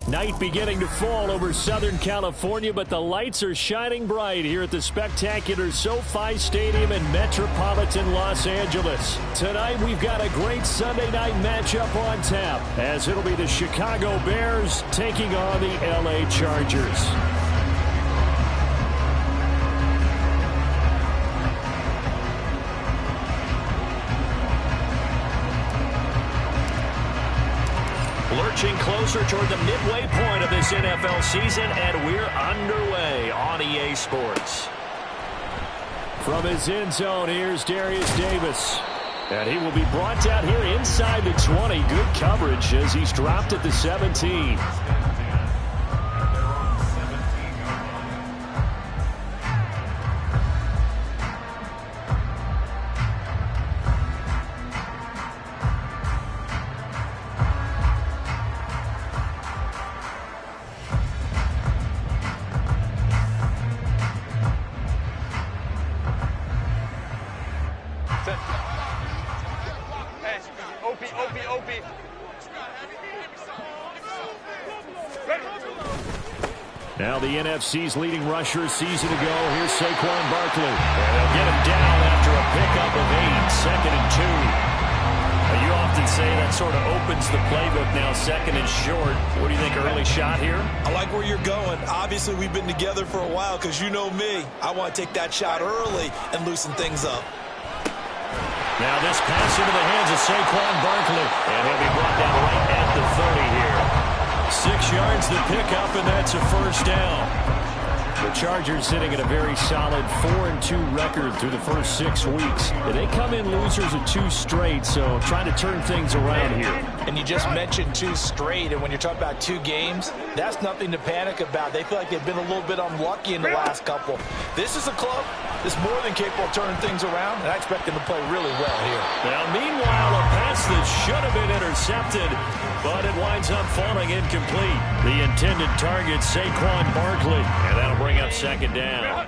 Night beginning to fall over Southern California, but the lights are shining bright here at the spectacular SoFi Stadium in metropolitan Los Angeles. Tonight, we've got a great Sunday night matchup on tap, as it'll be the Chicago Bears taking on the LA Chargers. Lurching closer toward the midway point of this NFL season, and we're underway on EA Sports. From his end zone, here's Darius Davis. And he will be brought down here inside the 20. Good coverage as he's dropped at the 17. Now the NFC's leading rusher a season ago. Here's Saquon Barkley. And they'll get him down after a pickup of 8, 2nd and 2. Now, you often say that sort of opens the playbook now, 2nd and short. What do you think, early shot here? I like where you're going. Obviously, we've been together for a while because you know me. I want to take that shot early and loosen things up. Now this pass into the hands of Saquon Barkley. And he'll be brought down right at the 30 here. 6 yards to pick up, and that's a first down. The Chargers sitting at a very solid 4-2 record through the first 6 weeks. They come in losers of 2 straight, so trying to turn things around here. And you just mentioned 2 straight, and when you're talking about 2 games, that's nothing to panic about. They feel like they've been a little bit unlucky in the last couple. This is a club that's more than capable of turning things around, and I expect them to play really well here. Now, meanwhile, a pass that should have been intercepted, but it winds up falling incomplete. The intended target, Saquon Barkley, and that'll bring up 2nd down.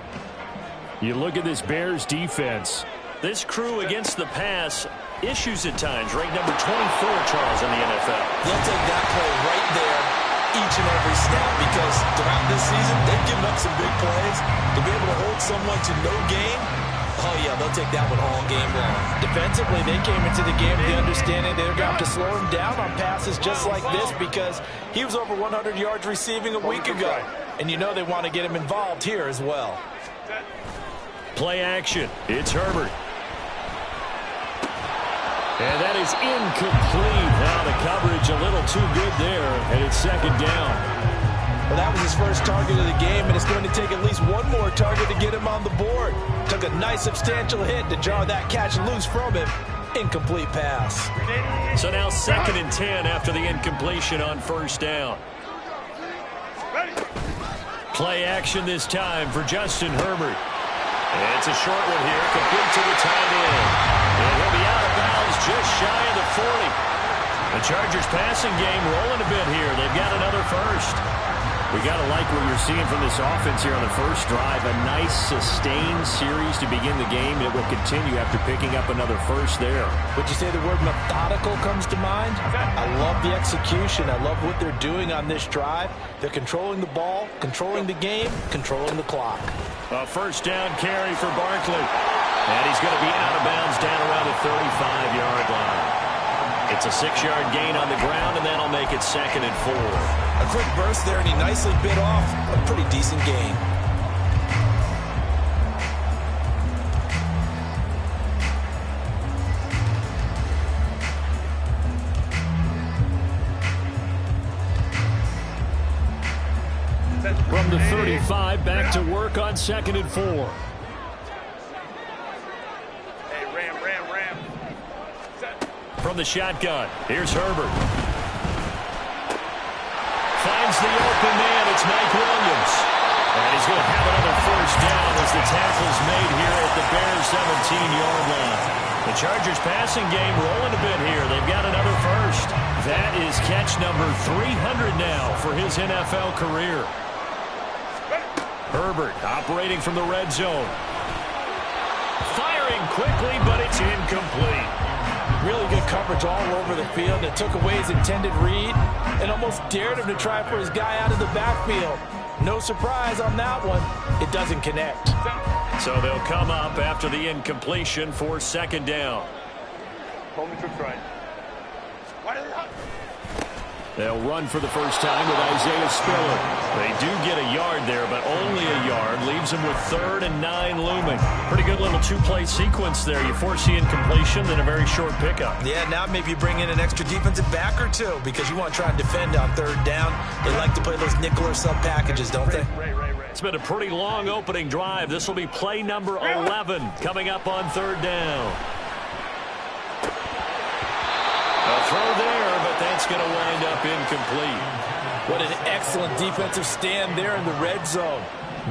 You look at this Bears defense. This crew against the pass, issues at times. Ranked number 24, Charles, in the NFL. They'll take that play right there each and every snap because throughout this season, they've given up some big plays. To be able to hold someone to no gain, oh, yeah, they'll take that one all game long. Defensively, they came into the game with the understanding they're going to have to slow him down on passes just like this because he was over 100 yards receiving a week ago. And you know they want to get him involved here as well. Play action. It's Herbert. And that is incomplete. Now the coverage a little too good there, and it's 2nd down. Well, that was his first target of the game, and it's going to take at least one more target to get him on the board. Took a nice substantial hit to jar that catch loose from him. Incomplete pass. So now 2nd and 10 after the incompletion on 1st down. Play action this time for Justin Herbert. And it's a short one here, complete to the tight end. And he'll be out of bounds just shy of the 40. The Chargers passing game rolling a bit here. They've got another first. We got to like what you're seeing from this offense here on the first drive. A nice, sustained series to begin the game. It will continue after picking up another first there. Would you say the word methodical comes to mind? I love the execution. I love what they're doing on this drive. They're controlling the ball, controlling the game, controlling the clock. A first down carry for Barkley. And he's going to be out of bounds down around the 35-yard line. It's a 6-yard gain on the ground, and that'll make it 2nd and 4. A quick burst there, and he nicely bit off a pretty decent gain. From the 35, back to work on 2nd and 4. From the shotgun, here's Herbert. Finds the open man, it's Mike Williams. And he's going to have another first down as the tackle's made here at the Bears' 17-yard line. The Chargers passing game rolling a bit here. They've got another first. That is catch number 300 now for his NFL career. Herbert operating from the red zone. Firing quickly, but it's incomplete. Really good coverage all over the field. It took away his intended read and almost dared him to try for his guy out of the backfield. No surprise on that one. It doesn't connect. So they'll come up after the incompletion for second down. They'll run for the first time with Isaiah Spiller. They do get a yard there, but only a yard. Leaves them with 3rd and 9 looming. Pretty good little two-play sequence there. You force the incompletion, then a very short pickup. Yeah, now maybe you bring in an extra defensive back or two because you want to try and defend on 3rd down. They like to play those nickel or sub packages, don't they? It's been a pretty long opening drive. This will be play number 11 coming up on 3rd down. A throw there, but that's going to wind up incomplete. What an excellent defensive stand there in the red zone.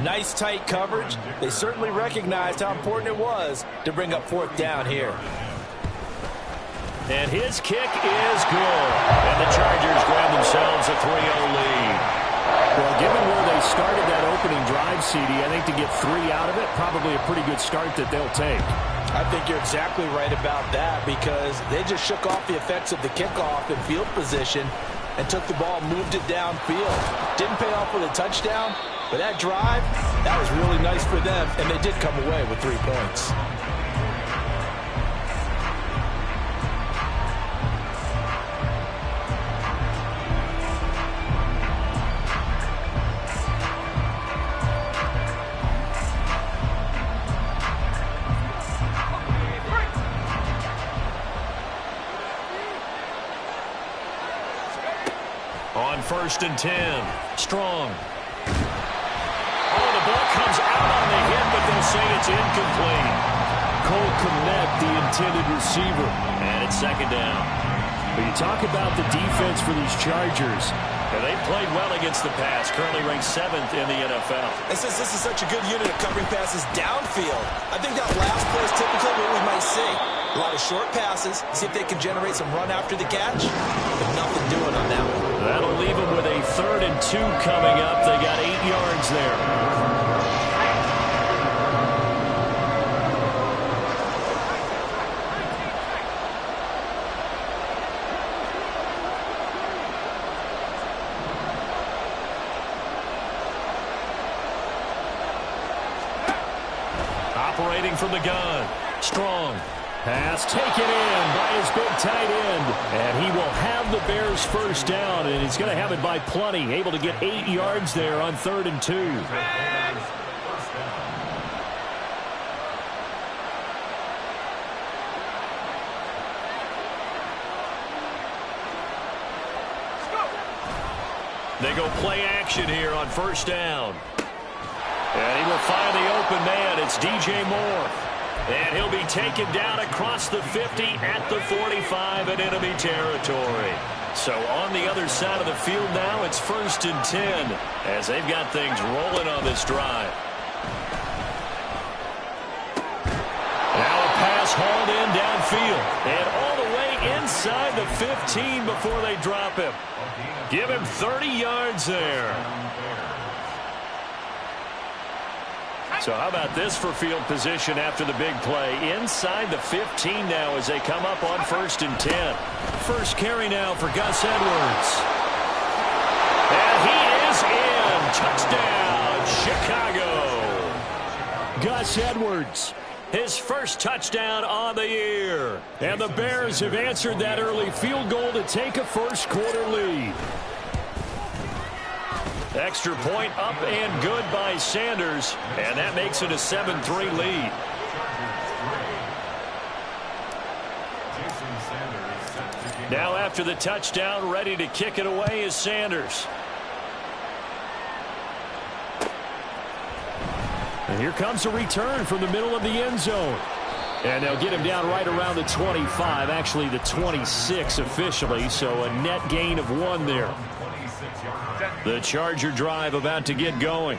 Nice tight coverage. They certainly recognized how important it was to bring up 4th down here. And his kick is good. And the Chargers grab themselves a 3-0 lead. Well, given where they started that opening drive, CD, I think to get 3 out of it, probably a pretty good start that they'll take. I think you're exactly right about that because they just shook off the effects of the kickoff in field position and took the ball, moved it downfield. Didn't pay off with a touchdown, but that drive, that was really nice for them, and they did come away with 3 points. On 1st and 10, Strong. Oh, the ball comes out on the hit, but they'll say it's incomplete. Cole Kmet, the intended receiver. And it's 2nd down. But you talk about the defense for these Chargers. And they played well against the pass, currently ranked 7th in the NFL. And since this is such a good unit of covering passes downfield, I think that last play is typically what we might see. A lot of short passes, see if they can generate some run after the catch, but nothing doing on that one. That'll leave them with a 3rd and 2 coming up. They got 8 yards there. Operating from the gun. Strong. Pass taken in by his big tight end. And he will have the Bears first down, and he's going to have it by plenty. Able to get 8 yards there on 3rd and 2. They go play action here on 1st down. And he will find the open man. It's DJ Moore. And he'll be taken down across the 50 at the 45 in enemy territory. So on the other side of the field now, it's 1st and 10 as they've got things rolling on this drive. Now a pass hauled in downfield and all the way inside the 15 before they drop him. Give him 30 yards there. So how about this for field position after the big play? Inside the 15 now as they come up on 1st and 10. First carry now for Gus Edwards. And he is in. Touchdown, Chicago. Gus Edwards. His first touchdown on the year. And the Bears have answered that early field goal to take a first-quarter lead. Extra point up and good by Sanders, and that makes it a 7-3 lead. Now after the touchdown, ready to kick it away is Sanders. And here comes a return from the middle of the end zone. And they'll get him down right around the 25, actually the 26 officially, so a net gain of 1 there. The Charger drive about to get going.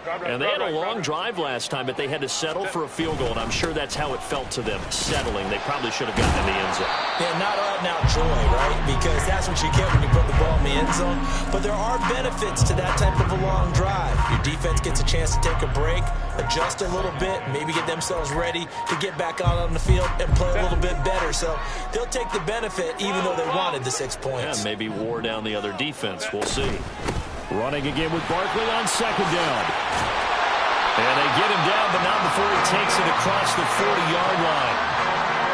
And they had a long drive last time, but they had to settle for a field goal, and I'm sure that's how it felt to them, settling. They probably should have gotten in the end zone. Yeah, not out-and-out joy, right? Because that's what you get when you put the ball in the end zone. But there are benefits to that type of a long drive. Your defense gets a chance to take a break, adjust a little bit, maybe get themselves ready to get back out on the field and play a little bit better. So they'll take the benefit even though they wanted the 6 points. Yeah, maybe wore down the other defense. We'll see. Running again with Barkley on second down. And they get him down, but not before he takes it across the 40-yard line.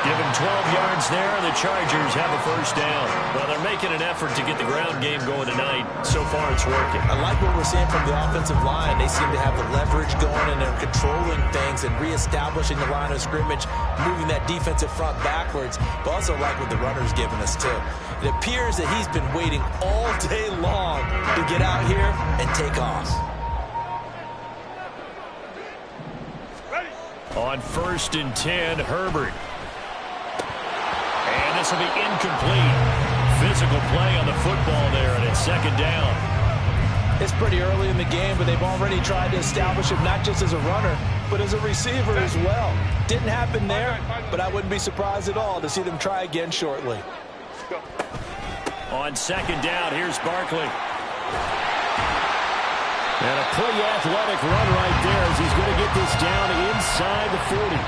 Give him 12 yards there, and the Chargers have a first down. Well, they're making an effort to get the ground game going tonight. So far, it's working. I like what we're seeing from the offensive line. They seem to have the leverage going, and they're controlling things and reestablishing the line of scrimmage, moving that defensive front backwards. But also like what the runner's giving us, too. It appears that he's been waiting all day long to get out here and take off. On 1st and 10, Herbert. And this will be incomplete. Physical play on the football there, and it's second down. It's pretty early in the game, but they've already tried to establish him not just as a runner, but as a receiver as well. Didn't happen there, but I wouldn't be surprised at all to see them try again shortly. On second down, here's Barkley. And a pretty athletic run right there as he's going to get this down inside the 40.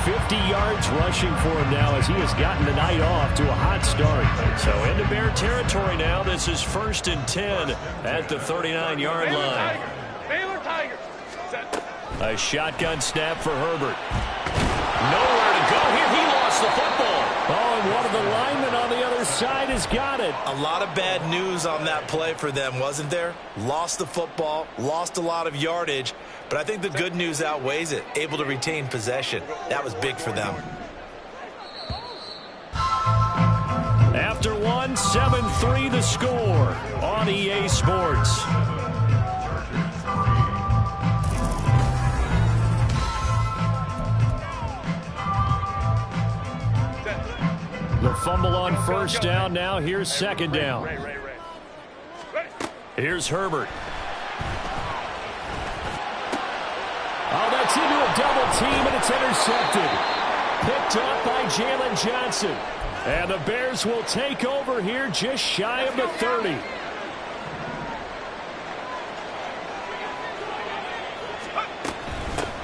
50 yards rushing for him now as he has gotten the night off to a hot start. So into Bear territory now. This is 1st and 10 at the 39-yard line. A shotgun snap for Herbert. Nowhere to go here. He lost the football. Oh, and one of the linemen on the other side has got it. A lot of bad news on that play for them, wasn't there? Lost the football, lost a lot of yardage, but I think the good news outweighs it. Able to retain possession. That was big for them. After one, 7-3 the score on EA Sports. The fumble on first down now. Here's second down. Here's Herbert. Oh, that's into a double team, and it's intercepted. Picked up by Jalen Johnson. And the Bears will take over here just shy of the 30.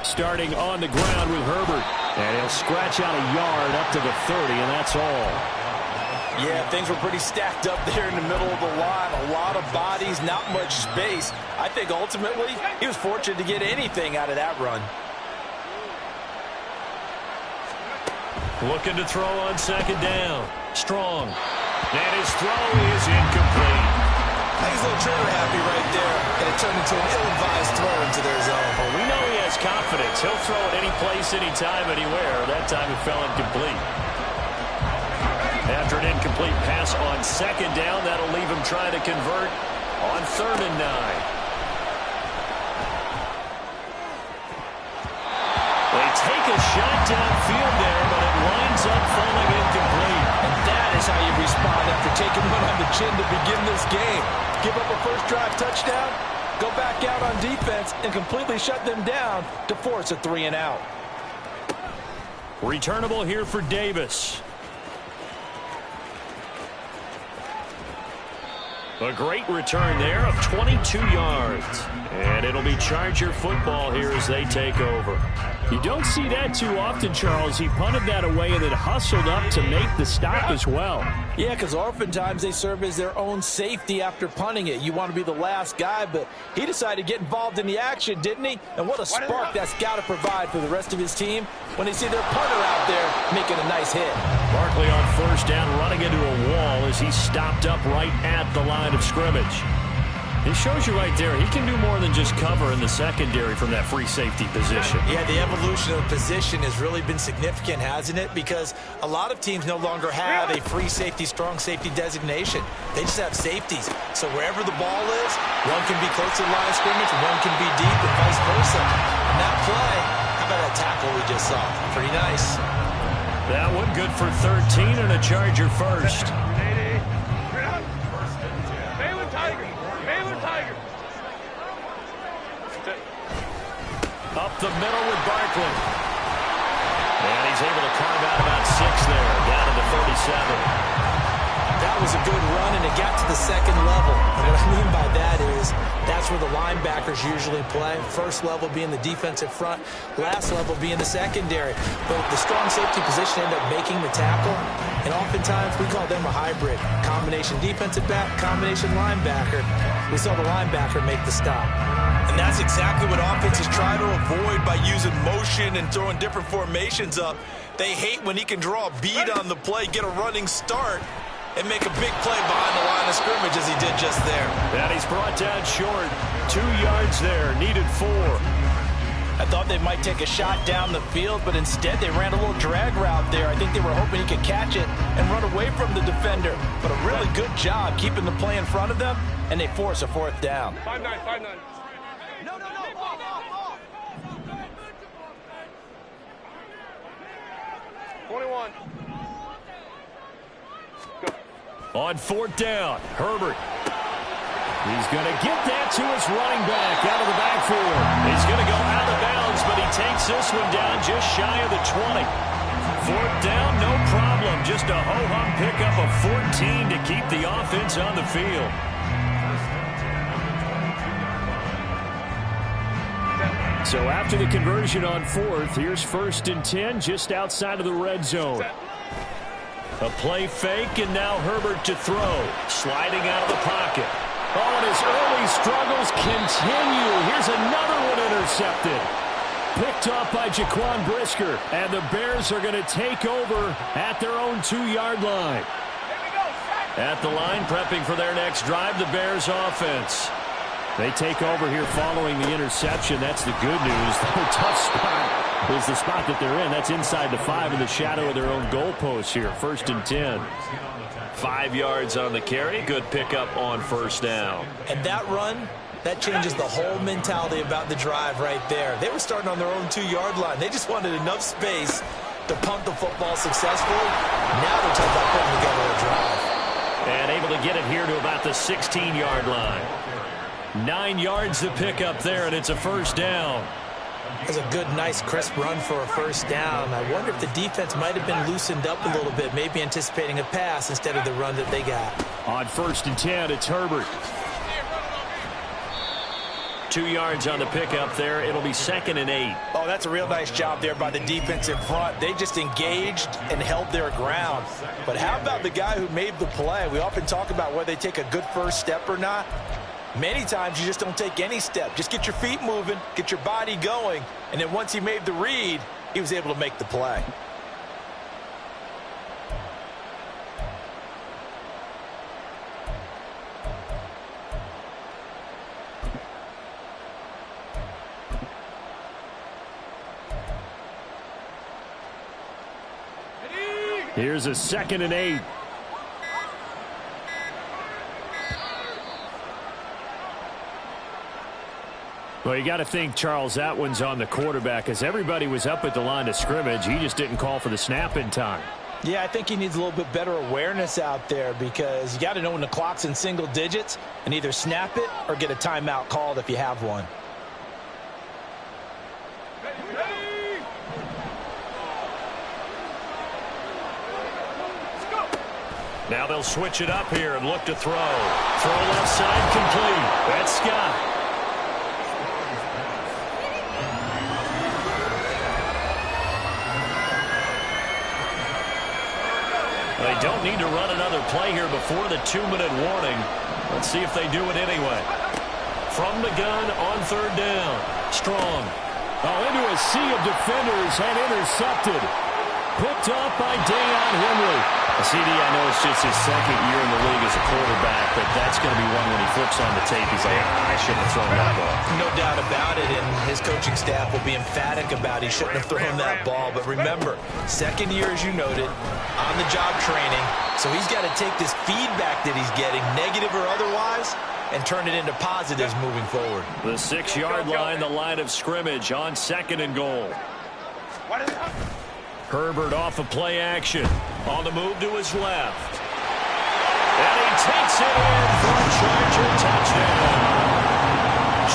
Starting on the ground with Herbert. And he'll scratch out a yard up to the 30, and that's all. Yeah, things were pretty stacked up there in the middle of the line. A lot of bodies, not much space. I think ultimately he was fortunate to get anything out of that run. Looking to throw on second down. Strong. And his throw is incomplete. He's a little trigger happy right there, and it turned into an ill-advised throw into their zone. Well, we know he has confidence. He'll throw it any place, anytime, anywhere. That time it fell incomplete. After an incomplete pass on second down, that'll leave him trying to convert on 3rd and 9. They take a shot downfield there, but it winds up falling incomplete. And that is how you respond after taking one on the chin to begin this game. Give up a first drive touchdown, go back out on defense, and completely shut them down to force a 3-and-out. Returnable here for Davis. A great return there of 22 yards. And it'll be Charger football here as they take over. You don't see that too often, Charles. He punted that away and then hustled up to make the stop as well. Yeah, because oftentimes they serve as their own safety after punting it. You want to be the last guy, but he decided to get involved in the action, didn't he? And what a spark that's got to provide for the rest of his team when they see their punter out there making a nice hit. Barkley on first down, running into a wall as he stopped up right at the line of scrimmage. It shows you right there, he can do more than just cover in the secondary from that free safety position. Yeah, the evolution of position has really been significant, hasn't it? Because a lot of teams no longer have a free safety, strong safety designation. They just have safeties. So wherever the ball is, one can be close to the line of scrimmage, one can be deep, and vice versa. And that play, how about that tackle we just saw? Pretty nice. That one good for 13 and a Charger first. was a good run, and it got to the second level. And what I mean by that is that's where the linebackers usually play. First level being the defensive front, last level being the secondary. But the strong safety position ended up making the tackle, and oftentimes we call them a hybrid. Combination defensive back, combination linebacker. We saw the linebacker make the stop. And that's exactly what offenses try to avoid by using motion and throwing different formations up. They hate when he can draw a bead on the play, get a running start, and make a big play behind the line of scrimmage as he did just there. And he's brought down short. 2 yards there, needed 4. I thought they might take a shot down the field, but instead they ran a little drag route there. I think they were hoping he could catch it and run away from the defender. But a really good job keeping the play in front of them, and they force a 4th down. 5-9, 5-9. No. 21. On 4th down, Herbert. He's going to get that to his running back out of the backfield. He's going to go out of bounds, but he takes this one down just shy of the 20. 4th down, no problem. Just a ho-hum pickup of 14 to keep the offense on the field. So after the conversion on 4th, here's 1st and 10 just outside of the red zone. A play fake, and now Herbert to throw. Sliding out of the pocket. Oh, and his early struggles continue. Here's another one intercepted. Picked off by Jaquan Brisker, and the Bears are going to take over at their own 2-yard line. At the line, prepping for their next drive, the Bears offense. They take over here following the interception. That's the good news. The tough spot is the spot that they're in. That's inside the 5 in the shadow of their own goalpost here. 1st and 10. 5 yards on the carry. Good pickup on 1st down. And that run, that changes the whole mentality about the drive right there. They were starting on their own 2-yard line. They just wanted enough space to punt the football successfully. Now they're talking about putting together a drive. And able to get it here to about the 16-yard line. 9 yards to pick up there, and it's a 1st down. That's a good, nice, crisp run for a 1st down. I wonder if the defense might have been loosened up a little bit, maybe anticipating a pass instead of the run that they got. On 1st and 10, it's Herbert. 2 yards on the pickup there. It'll be 2nd and 8. Oh, that's a real nice job there by the defensive front. They just engaged and held their ground. But how about the guy who made the play? We often talk about whether they take a good first step or not. Many times you just don't take any step. Just get your feet moving, get your body going, and then once he made the read, he was able to make the play. Here's a 2nd and 8. Well, you got to think, Charles, that one's on the quarterback, as everybody was up at the line of scrimmage. He just didn't call for the snap in time. Yeah, I think he needs a little bit better awareness out there, because you got to know when the clock's in single digits and either snap it or get a timeout called if you have one. Now they'll switch it up here and look to throw. Throw left side complete. That's Scott. They don't need to run another play here before the 2-minute warning. Let's see if they do it anyway. From the gun on 3rd down. Strong. Oh, into a sea of defenders and intercepted. Picked off by Deion Henry. CD, I know it's just his 2nd year in the league as a quarterback, but that's going to be one when he flips on the tape. He's like, I shouldn't have thrown that ball. No doubt about it, and his coaching staff will be emphatic about he shouldn't have thrown that ball. But remember, 2nd year, as you noted, on-the-job training, so he's got to take this feedback that he's getting, negative or otherwise, and turn it into positives moving forward. The 6-yard line, the line of scrimmage on 2nd and goal. Herbert off of play action. On the move to his left. And he takes it in for a Charger touchdown.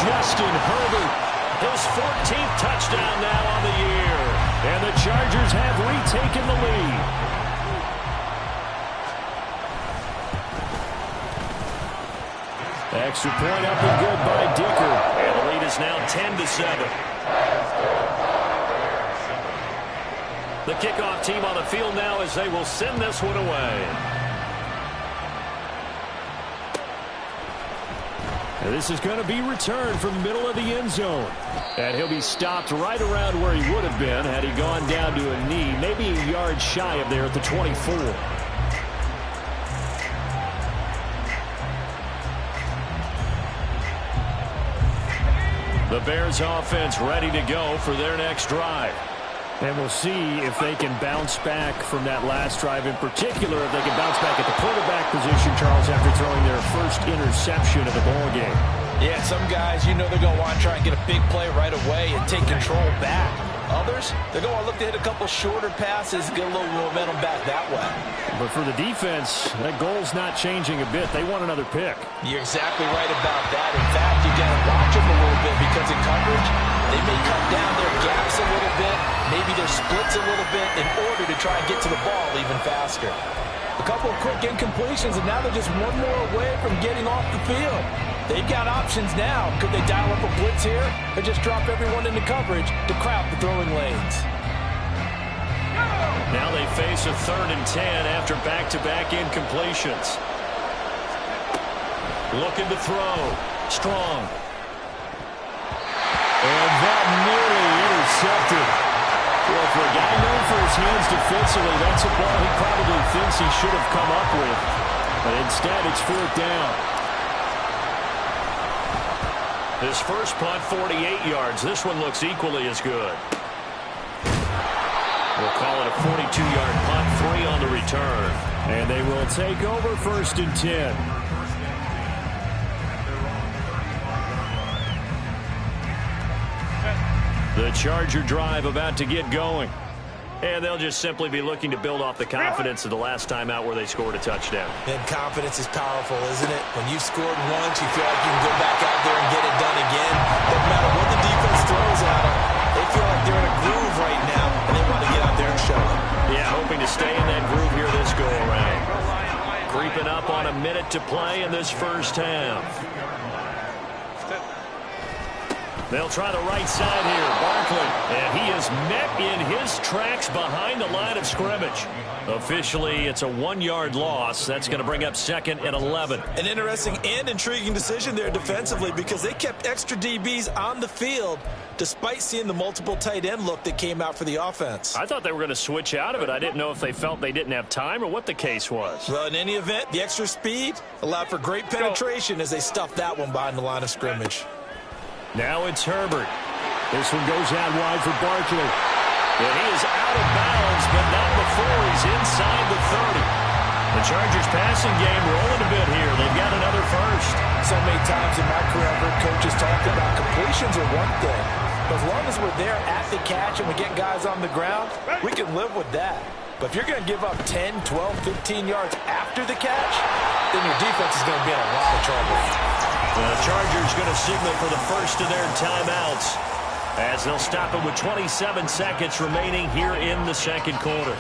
Justin Herbert, his 14th touchdown now on the year. And the Chargers have retaken the lead. Extra point up and good by Dicker. And the lead is now 10-7. The kickoff team on the field now as they will send this one away. And this is going to be returned from the middle of the end zone. And he'll be stopped right around where he would have been had he gone down to a knee, maybe a yard shy of there at the 24. The Bears offense ready to go for their next drive. And we'll see if they can bounce back from that last drive, in particular if they can bounce back at the quarterback position, Charles, after throwing their first interception of the ball game. Yeah, some guys, you know they're going to want to try and get a big play right away and take control back. Others, they're going to look to hit a couple shorter passes, get a little momentum back that way. But for the defense, that goal's not changing a bit. They want another pick. You're exactly right about that. In fact, you got to watch them a little bit because in coverage, they may cut down their gaps a little bit, maybe their splits a little bit in order to try and get to the ball even faster. A couple of quick incompletions, and now they're just one more away from getting off the field. They've got options now. Could they dial up a blitz here or just drop everyone into coverage to crowd the throwing lanes? Now they face a 3rd and 10 after back-to-back incompletions. Looking to throw. Strong. And that nearly intercepted. Well, for a guy known for his hands defensively, that's a ball he probably thinks he should have come up with. But instead, it's 4th down. His first punt, 48 yards. This one looks equally as good. We'll call it a 42-yard punt, 3 on the return. And they will take over 1st and 10. The Charger drive about to get going. And they'll just simply be looking to build off the confidence of the last time out where they scored a touchdown. And confidence is powerful, isn't it? When you've scored once, you feel like you can go back out there and get it done again. Doesn't matter what the defense throws at them. They feel like they're in a groove right now, and they want to get out there and show it. Yeah, hoping to stay in that groove here this go-around. Creeping up on a minute to play in this first half. They'll try the right side here. Barkley. And he is met in his tracks behind the line of scrimmage. Officially, it's a 1-yard loss. That's going to bring up 2nd and 11. An interesting and intriguing decision there defensively because they kept extra DBs on the field despite seeing the multiple tight end look that came out for the offense. I thought they were going to switch out of it. I didn't know if they felt they didn't have time or what the case was. Well, in any event, the extra speed allowed for great penetration as they stuffed that one behind the line of scrimmage. Now it's Herbert. This one goes out wide for Barkley. And he is out of bounds, but not before he's inside the 30. The Chargers passing game rolling a bit here. They've got another first. So many times in my career, I've heard coaches talk about completions are one thing. But as long as we're there at the catch and we get guys on the ground, we can live with that. But if you're going to give up 10, 12, 15 yards after the catch, then your defense is going to be in a lot of trouble. The Chargers going to signal for the first of their timeouts as they'll stop it with 27 seconds remaining here in the second quarter.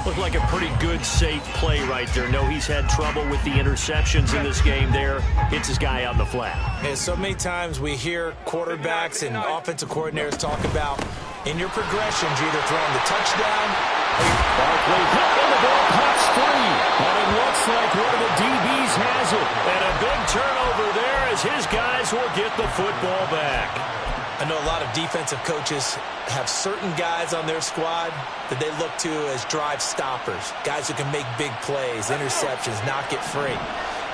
Looked like a pretty good, safe play right there. No, he's had trouble with the interceptions in this game there. Hits his guy on the flat. And so many times we hear quarterbacks and offensive coordinators talk about in your progressions, you're either throwing the touchdown. Barkley hit and the ball pops free. And it looks like one of the DBs has it. And a big turnover there as his guys will get the football back. I know a lot of defensive coaches have certain guys on their squad that they look to as drive stoppers, guys who can make big plays, interceptions, knock it free.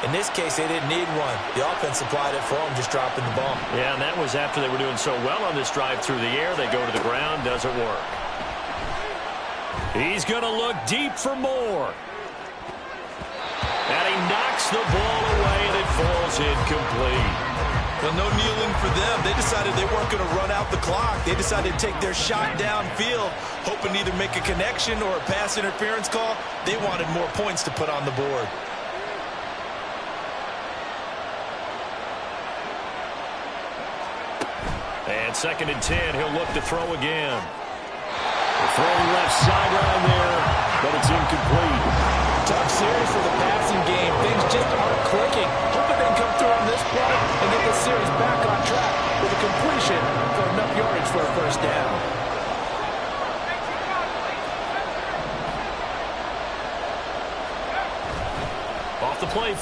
In this case, they didn't need one. The offense supplied it for them, just dropping the ball. Yeah, and that was after they were doing so well on this drive through the air. They go to the ground, doesn't work. He's going to look deep for more. And he knocks the ball away, and it falls incomplete. Well, no kneeling for them. They decided they weren't going to run out the clock. They decided to take their shot downfield, hoping to either make a connection or a pass interference call. They wanted more points to put on the board. And 2nd and 10, he'll look to throw again. Throwing left sideline there, but it's incomplete. Tough series for the passing game. Things just aren't clicking. Hoping they can come through on this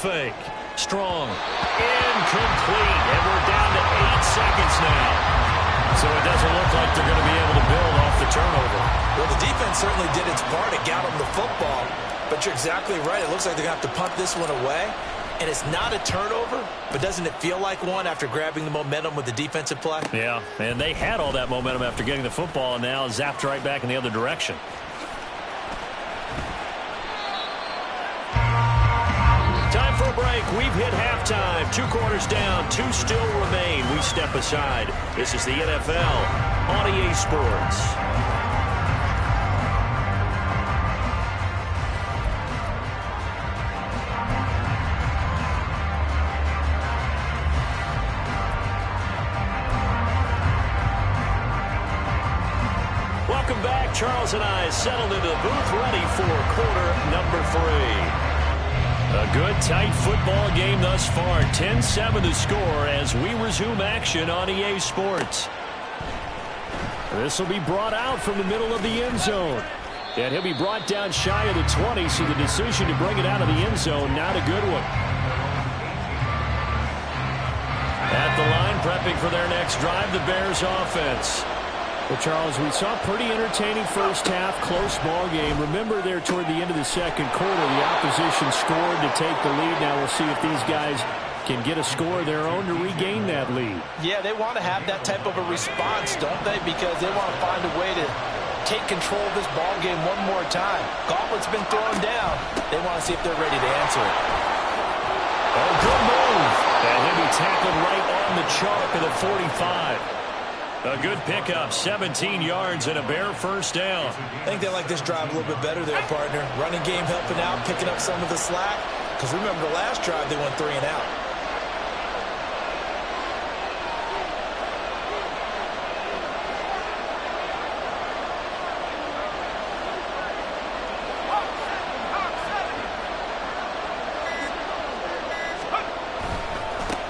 fake. Strong. Incomplete. And we're down to 8 seconds now. So it doesn't look like they're going to be able to build off the turnover. Well, the defense certainly did its part. It got them the football. But you're exactly right. It looks like they're going to have to punt this one away. And it's not a turnover, but doesn't it feel like one after grabbing the momentum with the defensive play? Yeah, and they had all that momentum after getting the football and now zapped right back in the other direction. Time for a break. We've hit halftime. 2 quarters down. 2 still remain. We step aside. This is the NFL on EA Sports. Welcome back. Charles and I settled into the booth, ready for quarter number 3. A good, tight football game thus far. 10-7 to score as we resume action on EA Sports. This will be brought out from the middle of the end zone. And he'll be brought down shy of the 20, so the decision to bring it out of the end zone, not a good one. At the line, prepping for their next drive, the Bears offense. Well, Charles, we saw a pretty entertaining first half, close ball game. Remember there toward the end of the second quarter, the opposition scored to take the lead. Now we'll see if these guys can get a score of their own to regain that lead. Yeah, they want to have that type of a response, don't they? Because they want to find a way to take control of this ball game one more time. Gauntlet's been thrown down. They want to see if they're ready to answer it. Oh, good move. And he'll be tackled right on the chalk of the 45. A good pickup, 17 yards and a Bear first down. I think they like this drive a little bit better there, partner. Running game helping out, picking up some of the slack. Because remember the last drive, they went 3 and out.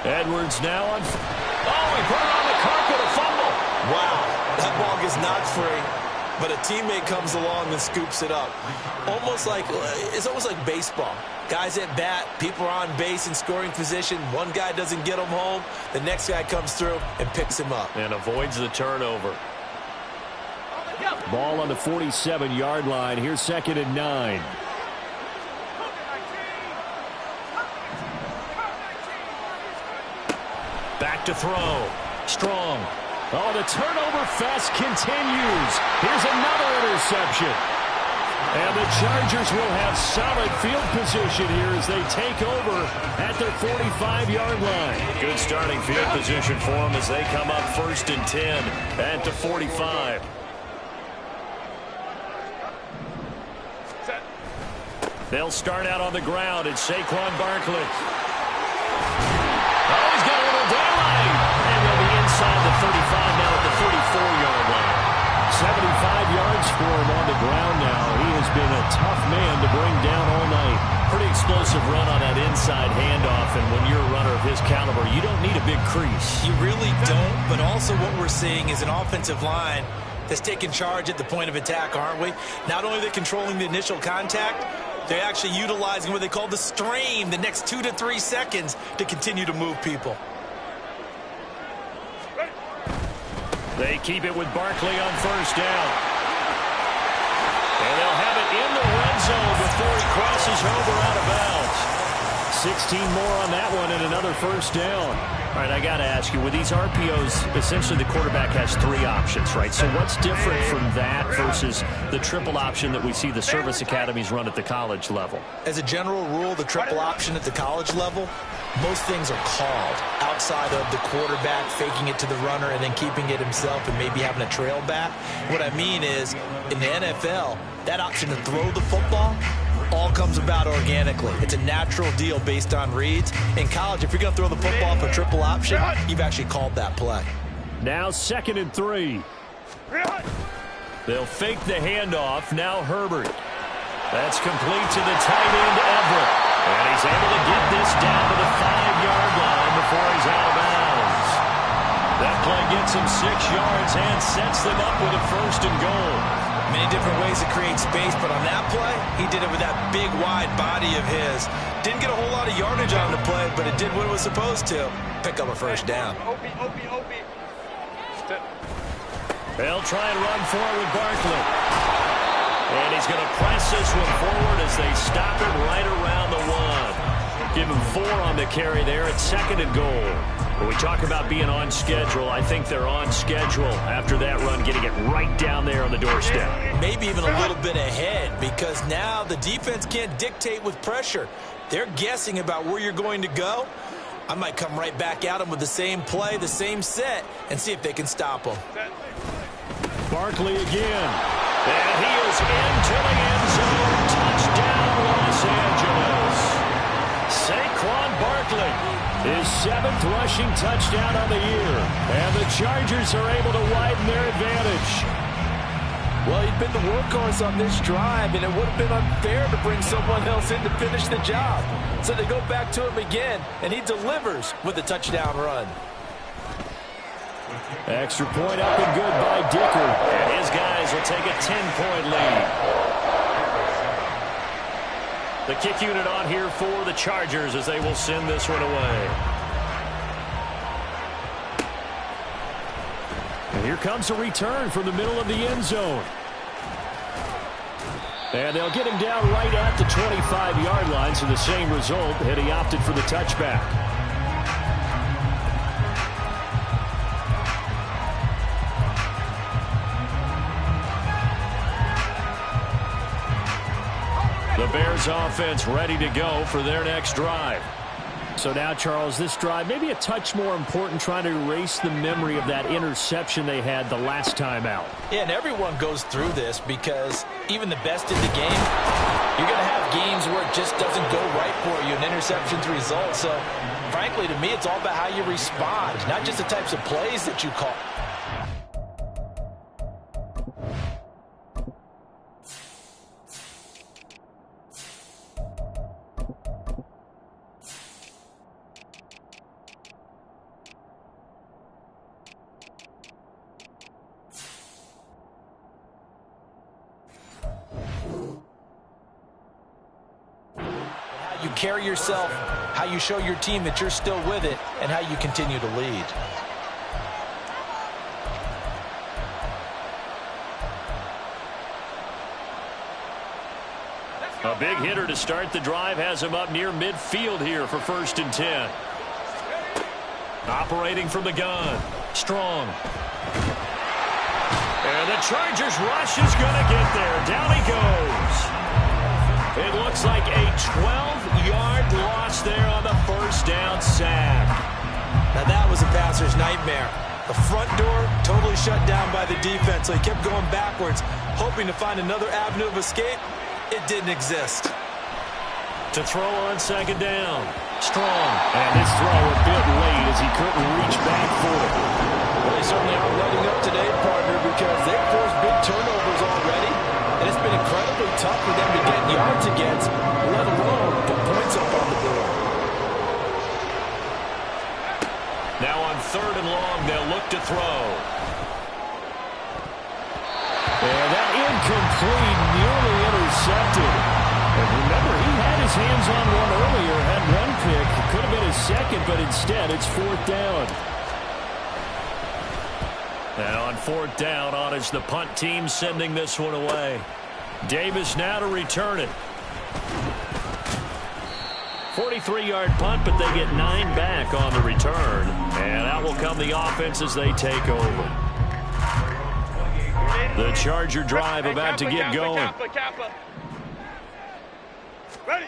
Edwards now on. Oh, he put it on the carpet, a fumble. Wow, that ball gets knocked free, but a teammate comes along and scoops it up. It's almost like baseball. Guys at bat, people are on base in scoring position. One guy doesn't get him home. The next guy comes through and picks him up. And avoids the turnover. Ball on the 47-yard line. Here's 2nd and 9. Back to throw. Strong. Oh, the turnover fest continues. Here's another interception. And the Chargers will have solid field position here as they take over at their 45-yard line. Good starting field position for them as they come up 1st and 10 at the 45. They'll start out on the ground. It's Saquon Barkley. Oh, he's got a little daylight. And they'll be inside the 35 now at the 44-yard line. 75 yards for him on the ground now. He has been a tough man to bring down all night. Pretty explosive run on that inside handoff, and when you're a runner of his caliber, you don't need a big crease. You really don't, but also what we're seeing is an offensive line that's taking charge at the point of attack, aren't we? Not only are they controlling the initial contact, they're actually utilizing what they call the strain, the next 2 to 3 seconds to continue to move people. They keep it with Barkley on 1st down. And they'll have it in the red zone before he crosses over out of bounds. 16 more on that one and another 1st down. All right, I got to ask you, with these RPOs, essentially the quarterback has 3 options, right? So what's different from that versus the triple option that we see the service academies run at the college level? As a general rule, the triple option at the college level, most things are called outside of the quarterback faking it to the runner and then keeping it himself and maybe having a trail back. What I mean is, in the NFL, that option to throw the football all comes about organically. It's a natural deal based on reads. In college, if you're going to throw the football for triple option, you've actually called that play. Now 2nd and 3. They'll fake the handoff. Now Herbert. That's complete to the tight end, Everett. And he's able to get this down to the 5-yard line before he's out of bounds. That play gets him 6 yards and sets them up with a 1st and goal. Many different ways to create space, but on that play, he did it with that big, wide body of his. Didn't get a whole lot of yardage on the play, but it did what it was supposed to. Pick up a first down. They'll try and run forward with Barkley. And he's going to press this one forward as they stop it right around the 1. Give him 4 on the carry there at 2nd and goal. When we talk about being on schedule, I think they're on schedule after that run, getting it right down there on the doorstep. Maybe even a little bit ahead, because now the defense can't dictate with pressure. They're guessing about where you're going to go. I might come right back at them with the same play, the same set, and see if they can stop them. Barkley again. And he is into the end zone. Touchdown, Los Angeles. Saquon Barkley, his 7th rushing touchdown on the year. And the Chargers are able to widen their advantage. Well, he'd been the workhorse on this drive, and it would have been unfair to bring someone else in to finish the job. So they go back to him again, and he delivers with a touchdown run. Extra point up and good by Dicker. And his guys will take a 10-point lead. The kick unit on here for the Chargers as they will send this one away. And here comes a return from the middle of the end zone. And they'll get him down right at the 25-yard line, so the same result, and he opted for the touchback. The Bears offense ready to go for their next drive. So now, Charles, this drive maybe a touch more important, trying to erase the memory of that interception they had the last time out. Yeah, and everyone goes through this because even the best in the game, you're going to have games where it just doesn't go right for you, and interceptions result. So, frankly, to me, it's all about how you respond, not just the types of plays that you call. You carry yourself, how you show your team that you're still with it, and how you continue to lead. A big hitter to start the drive has him up near midfield here for 1st and 10. Operating from the gun. Strong. And the Chargers rush is going to get there. Down he goes. It looks like a 12-yard loss there on the 1st down sack. Now that was a passer's nightmare. The front door totally shut down by the defense, so he kept going backwards, hoping to find another avenue of escape. It didn't exist. To throw on 2nd down. Strong. And his throw a bit late as he couldn't reach back for it. Well, they certainly aren't letting up today, partner, because they've forced big turnovers already. And it's been incredibly tough for them to get yards against, let alone put points up on the board. Now on 3rd and long, they'll look to throw. And that incomplete, nearly intercepted. And remember, he had his hands on one earlier, had one pick. It could have been his 2nd, but instead it's 4th down. And on 4th down, on is the punt team sending this one away. Davis now to return it. 43-yard punt, but they get 9 back on the return. And out will come the offense as they take over. The Charger drive about to get going. Ready.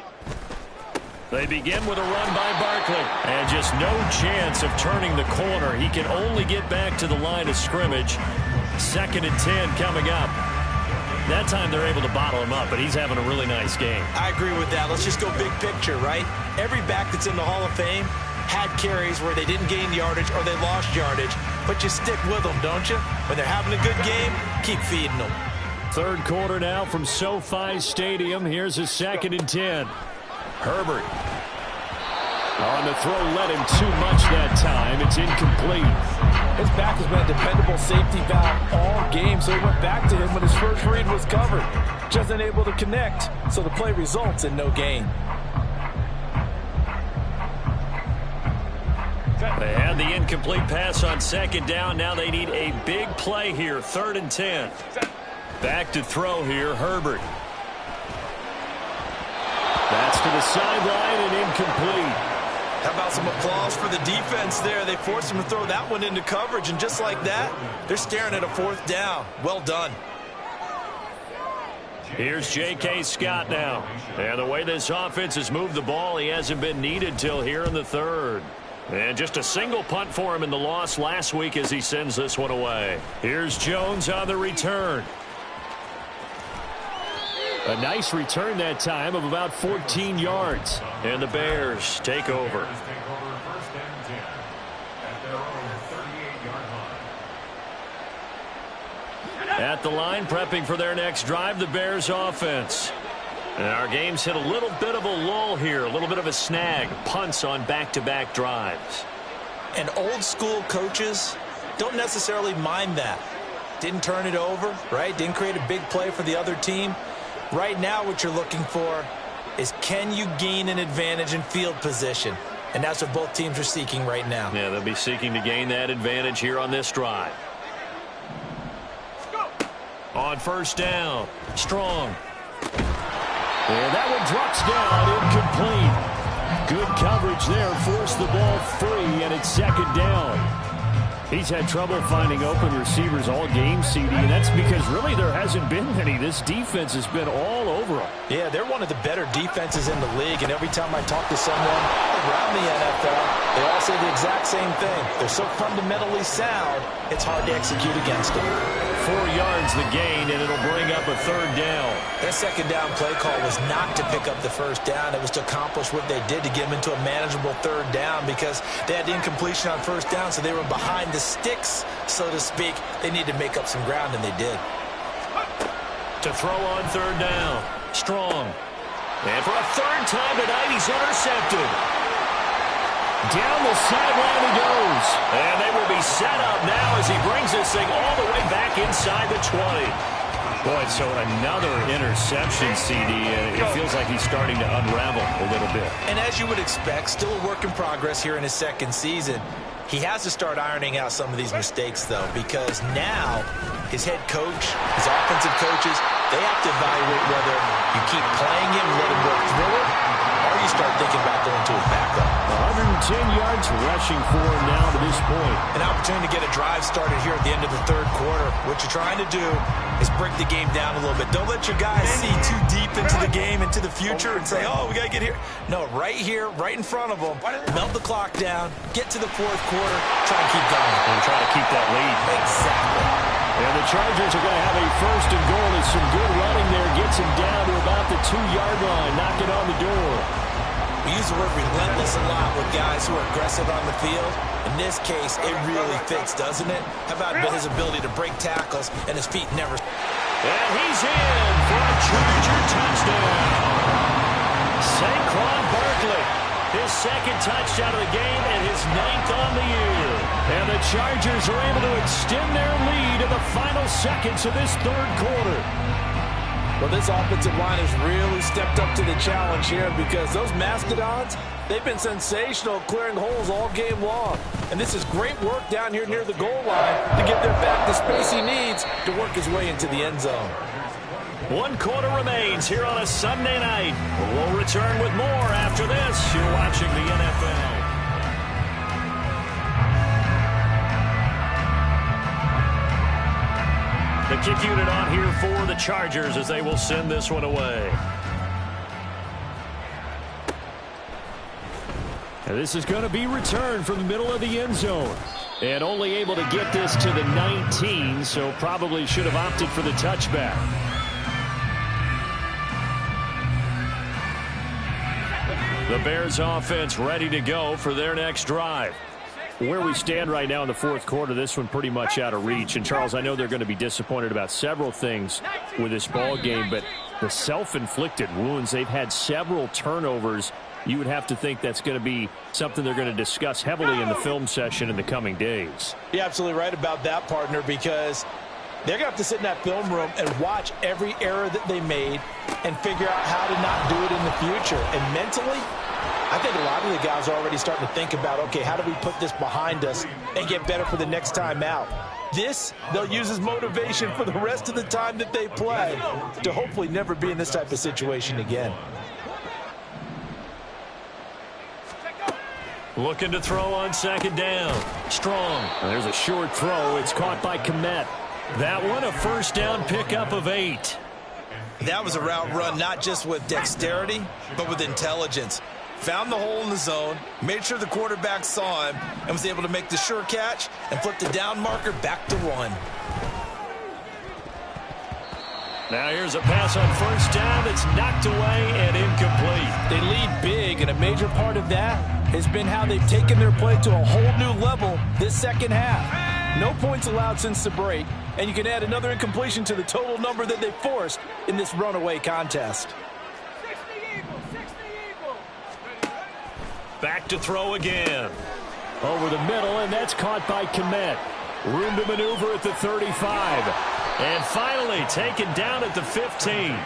They begin with a run by Barkley. And just no chance of turning the corner. He can only get back to the line of scrimmage. 2nd and 10 coming up. That time they're able to bottle him up, but he's having a really nice game. I agree with that. Let's just go big picture, right? Every back that's in the Hall of Fame had carries where they didn't gain yardage or they lost yardage. But you stick with them, don't you? When they're having a good game, keep feeding them. 3rd quarter now from SoFi Stadium. Here's a 2nd and 10. Herbert. On the throw, led him too much that time. It's incomplete. His back has been a dependable safety valve all game, so he went back to him when his first read was covered. Just unable to connect, so the play results in no gain. They had the incomplete pass on second down. Now they need a big play here, 3rd and 10. Back to throw here, Herbert. That's to the sideline and incomplete. How about some applause for the defense there? They forced him to throw that one into coverage, and just like that, they're staring at a 4th down. Well done. Here's J.K. Scott now. And the way this offense has moved the ball, he hasn't been needed till here in the 3rd. And just a single punt for him in the loss last week as he sends this one away. Here's Jones on the return. A nice return that time of about 14 yards. And the Bears take over. At the line, prepping for their next drive, the Bears offense. And our game's hit a little bit of a lull here, a little bit of a snag. Punts on back-to-back drives. And old school coaches don't necessarily mind that. Didn't turn it over, right? Didn't create a big play for the other team. Right now what you're looking for is, can you gain an advantage in field position? And that's what both teams are seeking right now. Yeah, they'll be seeking to gain that advantage here on this drive. On 1st down, Strong. And that one drops down, incomplete. Good coverage there, forced the ball free, and it's 2nd down. He's had trouble finding open receivers all game, CD, and that's because really there hasn't been any. This defense has been all over them. Yeah, they're one of the better defenses in the league, and every time I talk to someone around the NFL, they all say the exact same thing. They're so fundamentally sound, it's hard to execute against them. 4 yards the gain, and it'll bring up a 3rd down. That 2nd down play call was not to pick up the 1st down. It was to accomplish what they did, to get them into a manageable 3rd down, because they had the incompletion on 1st down, so they were behind the sticks, so to speak. They needed to make up some ground, and they did. To throw on 3rd down, Strong. And for a 3rd time tonight, he's intercepted. Down the sideline he goes. And they will be set up now as he brings this thing all the way back inside the 20. Boy, so another interception, CD, and it feels like he's starting to unravel a little bit. And as you would expect, still a work in progress here in his 2nd season. He has to start ironing out some of these mistakes, though, because now his head coach, his offensive coaches, they have to evaluate whether you keep playing him, let him work through it, or you start thinking about going to his backup. 110 yards rushing for him now to this point. An opportunity to get a drive started here at the end of the 3rd quarter. What you're trying to do is break the game down a little bit. Don't let your guys see too deep into the game, into the future, and say, oh, we got to get here. No, right here, right in front of them, melt the clock down, get to the 4th quarter, try and keep going. And try to keep that lead. Exactly. And the Chargers are going to have a 1st and goal. As some good running there gets him down to about the 2-yard line, knocking on the door. We use the word relentless a lot with guys who are aggressive on the field. In this case, it really fits, doesn't it? How about his ability to break tackles and his feet never... And he's in for a Charger touchdown. Saquon Barkley, his 2nd touchdown of the game and his 9th on the year. And the Chargers are able to extend their lead in the final seconds of this 3rd quarter. Well, this offensive line has really stepped up to the challenge here, because those Mastodons, they've been sensational clearing holes all game long. And this is great work down here near the goal line to give their back the space he needs to work his way into the end zone. 1 quarter remains here on a Sunday night. We'll return with more after this. You're watching the NFL. The kick unit on here for the Chargers as they will send this one away. And this is going to be returned from the middle of the end zone. And only able to get this to the 19, so probably should have opted for the touchback. The Bears offense ready to go for their next drive. Where we stand right now in the 4th quarter, this one pretty much out of reach. And, Charles, I know they're going to be disappointed about several things with this ball game, but the self-inflicted wounds, they've had several turnovers you would have to think that's going to be something they're going to discuss heavily in the film session in the coming days. You're absolutely right about that, partner, because they're going to have to sit in that film room and watch every error that they made and figure out how to not do it in the future. And mentally, I think a lot of the guys are already starting to think about, okay, how do we put this behind us and get better for the next time out? This, they'll use as motivation for the rest of the time that they play to hopefully never be in this type of situation again. Looking to throw on second down. Strong. There's a short throw. It's caught by Kmet. That one, a first down pickup of 8. That was a route run not just with dexterity, but with intelligence. Found the hole in the zone, made sure the quarterback saw him, and was able to make the sure catch and flip the down marker back to 1. Now here's a pass on first down that's knocked away and incomplete. They lead big, and a major part of that has been how they've taken their play to a whole new level this second half. No points allowed since the break, and you can add another incompletion to the total number that they forced in this runaway contest. Back to throw again. Over the middle, and that's caught by Kmet. Room to maneuver at the 35. And finally taken down at the 15.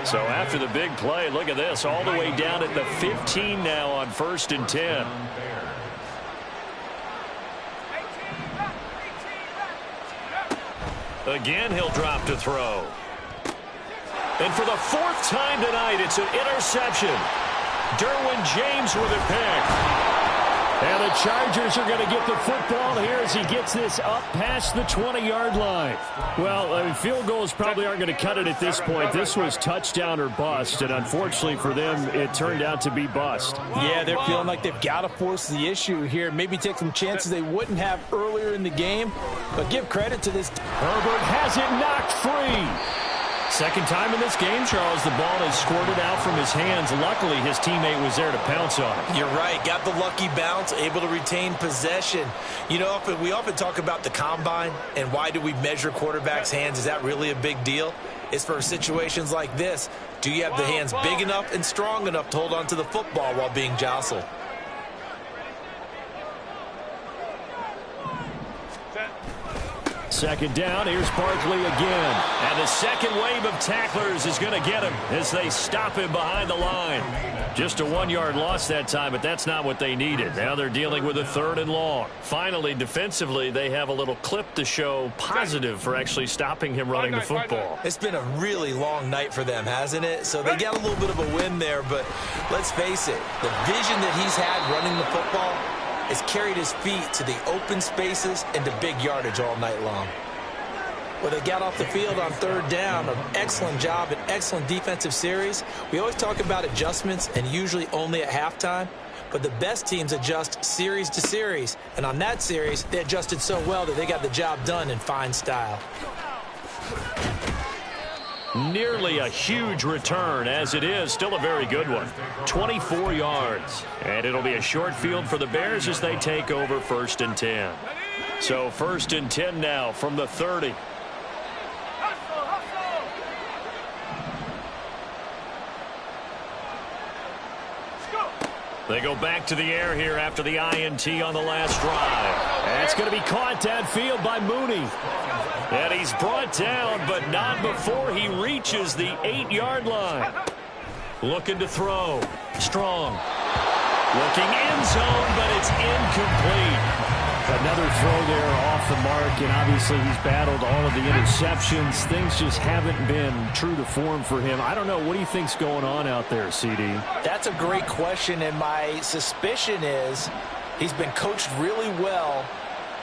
So after the big play, look at this, all the way down at the 15 now on 1st and 10. Again, he'll drop to throw. And for the 4th time tonight, it's an interception. Derwin James with a pick. And the Chargers are going to get the football here as he gets this up past the 20-yard line. Well, I mean, field goals probably aren't going to cut it at this point. This was touchdown or bust, and unfortunately for them, it turned out to be bust. Yeah, they're feeling like they've got to force the issue here. Maybe take some chances they wouldn't have earlier in the game, but give credit to this. Herbert has it knocked free. Second time in this game, Charles, the ball has squirted out from his hands. Luckily, his teammate was there to pounce on it. You're right. Got the lucky bounce, able to retain possession. You know, we often talk about the combine and why do we measure quarterbacks' hands. Is that really a big deal? It's for situations like this. Do you have the hands big enough and strong enough to hold on to the football while being jostled? Second down, here's Barkley again. And the second wave of tacklers is going to get him as they stop him behind the line. Just a 1-yard loss that time, but that's not what they needed. Now they're dealing with a 3rd and long. Finally, defensively, they have a little clip to show positive for actually stopping him running the football. It's been a really long night for them, hasn't it? So they got a little bit of a win there, but let's face it, the vision that he's had running the football has carried his feet to the open spaces and to big yardage all night long. Well, they got off the field on 3rd down. An excellent job, an excellent defensive series. We always talk about adjustments and usually only at halftime, but the best teams adjust series to series. And on that series, they adjusted so well that they got the job done in fine style. Nearly a huge return, as it is still a very good one. 24 yards. And it'll be a short field for the Bears as they take over 1st and 10. So 1st and 10 now from the 30. They go back to the air here after the INT on the last drive. And it's going to be caught downfield by Mooney. And he's brought down, but not before he reaches the 8-yard line. Looking to throw. Strong. Looking end zone, but it's incomplete. Another throw there off the mark, and obviously he's battled all of the interceptions. Things just haven't been true to form for him. I don't know. What do you think's going on out there, CD? That's a great question, and my suspicion is he's been coached really well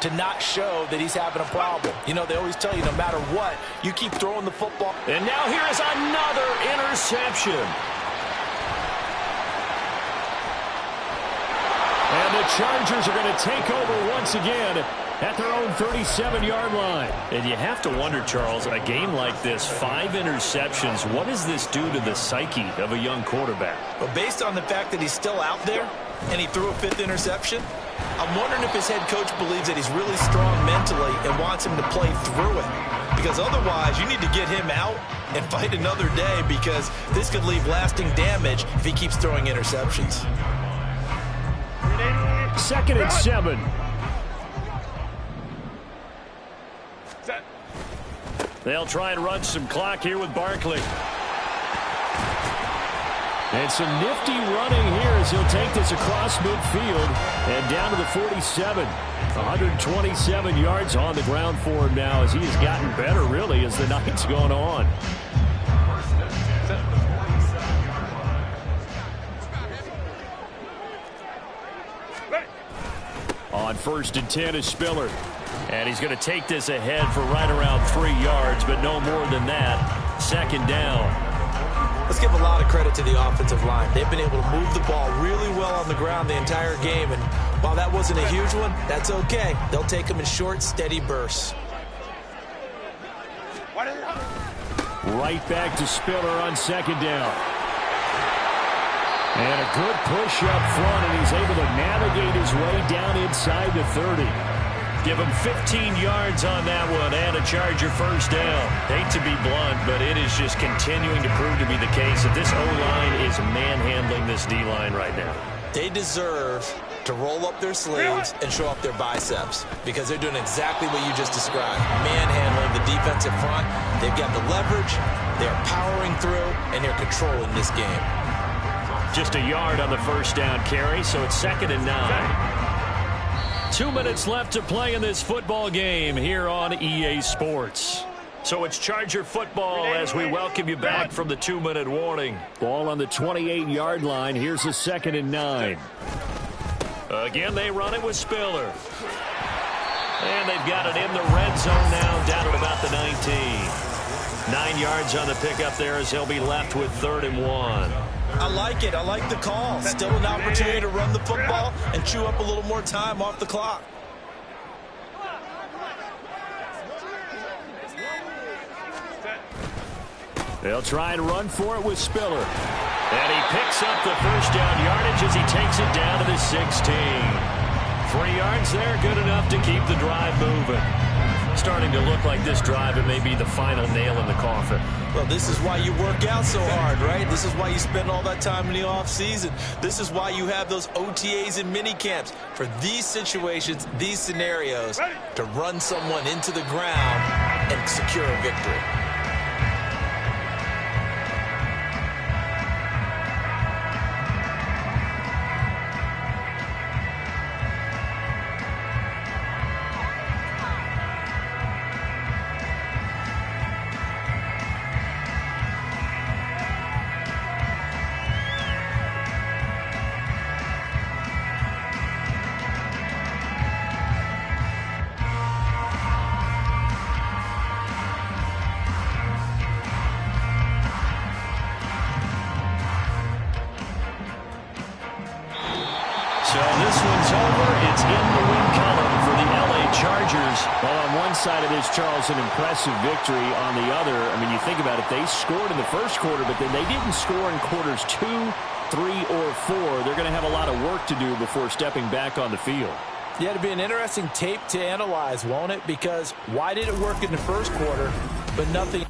to not show that he's having a problem. You know, they always tell you no matter what, you keep throwing the football. And now here is another interception. And the Chargers are going to take over once again at their own 37-yard line. And you have to wonder, Charles, a game like this, 5 interceptions, what does this do to the psyche of a young quarterback? Well, based on the fact that he's still out there and he threw a 5th interception, I'm wondering if his head coach believes that he's really strong mentally and wants him to play through it. because otherwise you need to get him out and fight another day, because this could leave lasting damage if he keeps throwing interceptions. 2nd and 7. They'll try and run some clock here with Barkley. And some nifty running here as he'll take this across midfield and down to the 47. 127 yards on the ground for him now as he has gotten better, really, as the night's gone on. On 1st and 10 is Spiller. And he's going to take this ahead for right around 3 yards, but no more than that. 2nd down. Let's give a lot of credit to the offensive line. They've been able to move the ball really well on the ground the entire game, and while that wasn't a huge one, that's okay. They'll take them in short, steady bursts. Right back to Spiller on 2nd down. And a good push up front, and he's able to navigate his way down inside the 30. Give him 15 yards on that one and a Charger 1st down. Hate to be blunt, but it is just continuing to prove to be the case that this O-line is manhandling this D-line right now. They deserve to roll up their sleeves and show off their biceps, because they're doing exactly what you just described. Manhandling the defensive front. They've got the leverage, they're powering through, and they're controlling this game. Just a yard on the 1st down carry, so it's 2nd and 9. 2 minutes left to play in this football game here on EA Sports. So it's Charger football as we welcome you back from the 2-minute warning. Ball on the 28-yard line. Here's a 2nd and 9. Again, they run it with Spiller. And they've got it in the red zone now, down at about the 19. 9 yards on the pickup there as he'll be left with 3rd and 1. I like it. I like the call. Still an opportunity to run the football and chew up a little more time off the clock. They'll try and run for it with Spiller. And he picks up the 1st down yardage as he takes it down to the 16. 3 yards there, good enough to keep the drive moving. Starting to look like this drive, it may be the final nail in the coffin. Well, this is why you work out so hard, right? This is why you spend all that time in the offseason. This is why you have those OTAs and mini camps, for these situations, these scenarios, to run someone into the ground and secure a victory. So this one's over. It's in the win column for the LA Chargers. Well, on one side of this, Charles, an impressive victory. On the other, I mean, you think about it, they scored in the 1st quarter, but then they didn't score in quarters 2, 3, or 4. They're going to have a lot of work to do before stepping back on the field. Yeah, it'll be an interesting tape to analyze, won't it? Because why did it work in the 1st quarter, but nothing